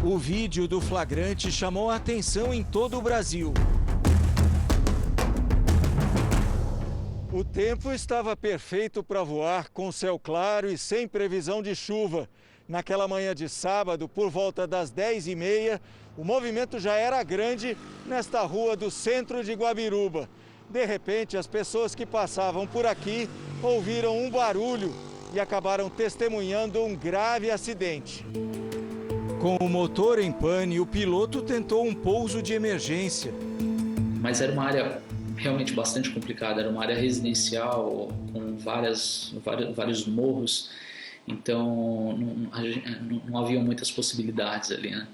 Speaker 7: O vídeo do flagrante chamou a atenção em todo o Brasil. O tempo estava perfeito para voar, com céu claro e sem previsão de chuva. Naquela manhã de sábado, por volta das 10h30, o movimento já era grande nesta rua do centro de Guabiruba. De repente, as pessoas que passavam por aqui ouviram um barulho e acabaram testemunhando um grave acidente. Com o motor em pane, o piloto tentou um pouso de emergência.
Speaker 27: Mas era uma área realmente bastante complicada, era uma área residencial com vários morros Então não havia muitas possibilidades ali, né?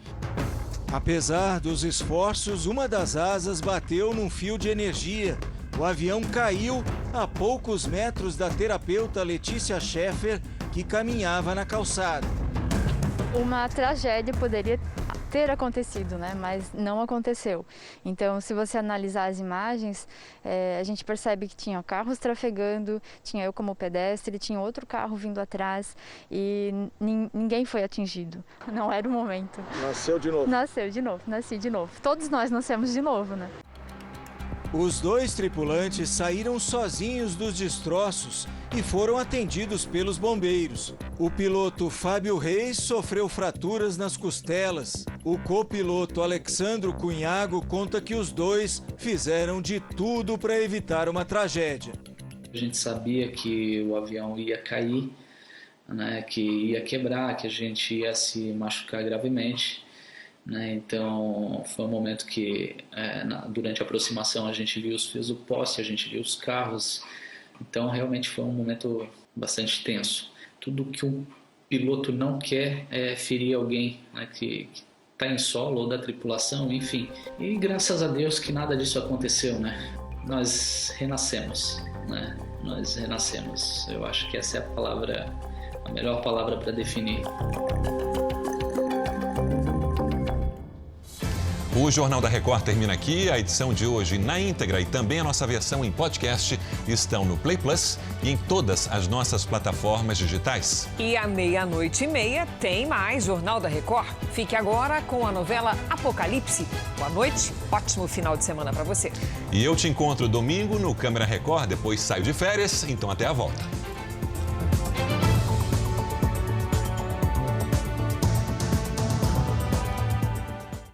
Speaker 7: Apesar dos esforços, uma das asas bateu num fio de energia. O avião caiu a poucos metros da terapeuta Letícia Scheffer, que caminhava na calçada.
Speaker 10: Uma tragédia poderia ter acontecido, né? Mas não aconteceu. Então, se você analisar as imagens, a gente percebe que tinha carros trafegando, tinha eu como pedestre, tinha outro carro vindo atrás e ninguém foi atingido. Não era o momento.
Speaker 25: Nasceu de novo?
Speaker 10: Nasceu de novo, nasci de novo. Todos nós nascemos de novo, né?
Speaker 7: Os dois tripulantes saíram sozinhos dos destroços e foram atendidos pelos bombeiros. O piloto Fábio Reis sofreu fraturas nas costelas. O copiloto Alexandro Cunhago conta que os dois fizeram de tudo para evitar uma tragédia.
Speaker 27: A gente sabia que o avião ia cair, né, que ia quebrar, que a gente ia se machucar gravemente. Então foi um momento que durante a aproximação a gente viu os fios do poste, a gente viu os carros, então realmente foi um momento bastante tenso. Tudo que um piloto não quer é ferir alguém, né, que está em solo ou da tripulação, enfim. E graças a Deus que nada disso aconteceu, né? Nós renascemos, né? Nós renascemos. Eu acho que essa é a melhor palavra para definir.
Speaker 1: O Jornal da Record termina aqui. A edição de hoje na íntegra e também a nossa versão em podcast estão no Play Plus e em todas as nossas plataformas digitais.
Speaker 2: E à 00:30 tem mais Jornal da Record. Fique agora com a novela Apocalipse. Boa noite, ótimo final de semana para você.
Speaker 1: E eu te encontro domingo no Câmera Record, depois saio de férias, então até a volta.